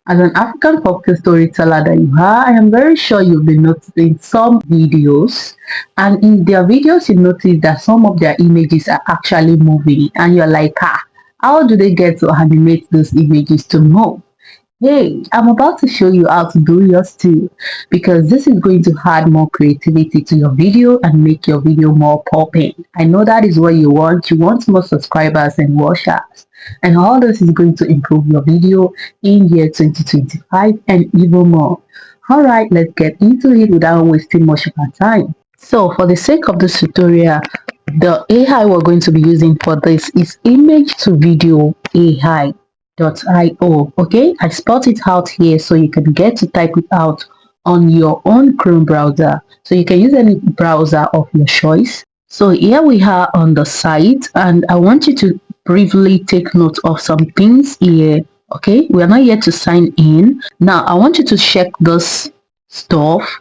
As an African folktale storyteller that you are, I am very sure you've been noticing some videos, and in their videos you notice that some of their images are actually moving, and you're like, how do they get to animate those images to move? Hey, I'm about to show you how to do yours too, because this is going to add more creativity to your video and make your video more popping. I know that is what you want. You want more subscribers and watchers. And all this is going to improve your video in year 2025 and even more. Alright, let's get into it without wasting much of our time. So for the sake of this tutorial, the AI we're going to be using for this is image to video AI.io. Okay, I spelled it out here so you can get to type it out on your own Chrome browser. So you can use any browser of your choice. So here we are on the site, and I want you to briefly take note of some things here. Okay, we are not yet to sign in. Now I want you to check this stuff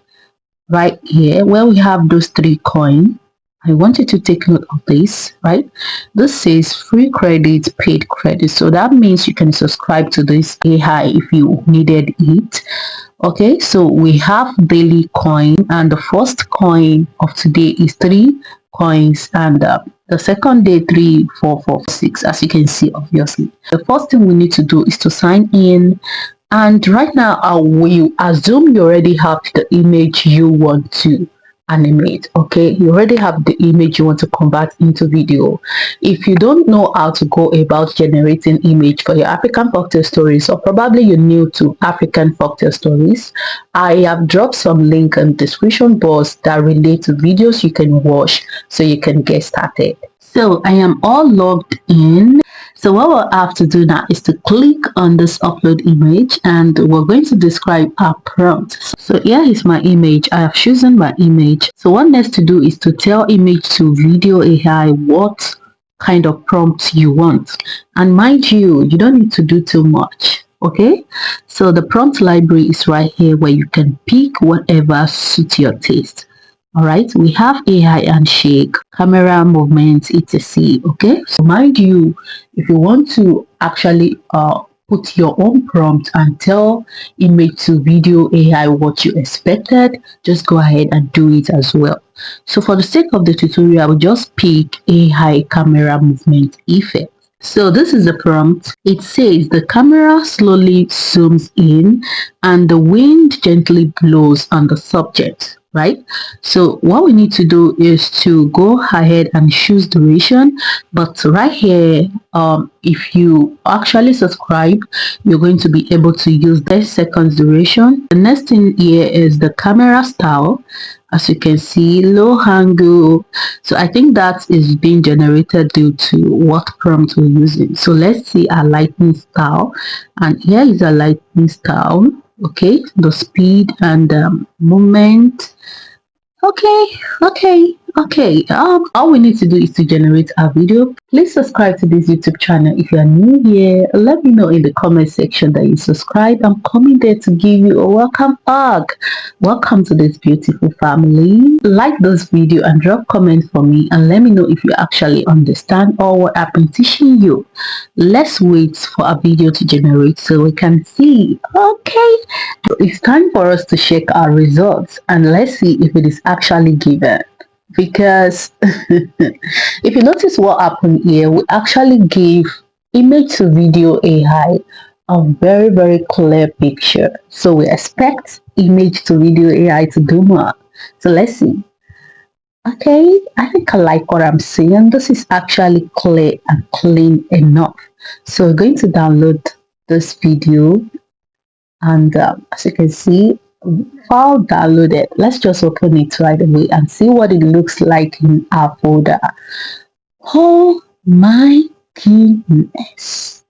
right here where we have those 3 coins. I want you to take note of this, right? This says free credit, paid credit. So that means you can subscribe to this AI if you needed it. Okay, so we have daily coin, and the first coin of today is 3 coins, and the second day 3, 4, 4, 6, as you can see. Obviously, the first thing we need to do is to sign in. And right now, I will assume you already have the image you want to animate. Okay, you already have the image you want to convert into video. If you don't know how to go about generating image for your African folktale stories, or probably you're new to African folktale stories, I have dropped some link in the description box that relate to videos you can watch so you can get started. So I am all logged in. So what we'll have to do now is to click on this upload image, and we're going to describe our prompt. So here is my image. I have chosen my image. So what next to do is to tell image to video AI what kind of prompt you want. And mind you, you don't need to do too much. Okay, so the prompt library is right here where you can pick whatever suits your taste. All right, we have AI and shake, camera movement, etc. Okay, so mind you, if you want to actually put your own prompt and tell image to video AI what you expected, just go ahead and do it as well. So for the sake of the tutorial, I will just pick AI camera movement effect. So this is the prompt. It says the camera slowly zooms in and the wind gently blows on the subject, right? So what we need to do is to go ahead and choose duration. But right here, if you actually subscribe, you're going to be able to use 30 seconds duration. The next thing here is the camera style. As you can see, low angle. So I think that is being generated due to what prompt we're using. So let's see our lighting style, and here is our lighting style. Okay, the speed and movement. Okay. All we need to do is to generate a video. Please subscribe to this YouTube channel if you are new here. Let me know in the comment section that you subscribe. I'm coming there to give you a welcome hug. Welcome to this beautiful family. Like this video and drop comments for me, and let me know if you actually understand or what I've been teaching you. Let's wait for a video to generate so we can see. Okay, it's time for us to check our results, and let's see if it is actually given. Because if you notice what happened here, we actually gave image to video AI a very clear picture. So we expect image to video AI to do more. So let's see. Okay, I think I like what I'm seeing. This is actually clear and clean enough. So we're going to download this video, and as you can see, file downloaded. Let's just open it right away and see what it looks like in our folder. Oh my goodness,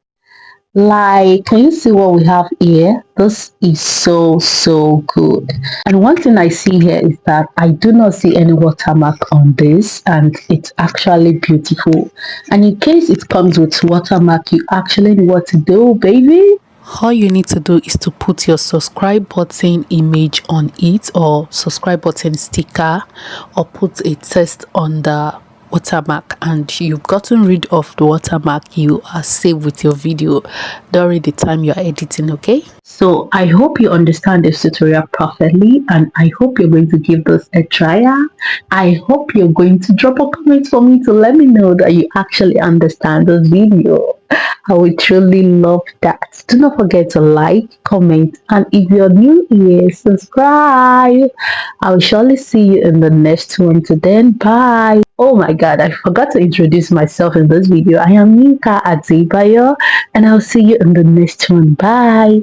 like, can you see what we have here? This is so good. And one thing I see here is that I do not see any watermark on this, and it's actually beautiful. And in case it comes with watermark, you actually know what to do, baby. All you need to do is to put your subscribe button image on it, or subscribe button sticker, or put a text on the watermark, and you've gotten rid of the watermark. You are safe with your video during the time you're editing. Okay, So I hope you understand this tutorial perfectly, and I hope you're going to give this a try. I hope you're going to drop a comment for me to let me know that you actually understand this video. I would truly love that. Do not forget to like, comment, and if you're new here, subscribe. I will surely see you in the next one. Till then, bye. Oh my god, I forgot to introduce myself in this video. I am Yinka Adebayo, and I'll see you in the next one. Bye.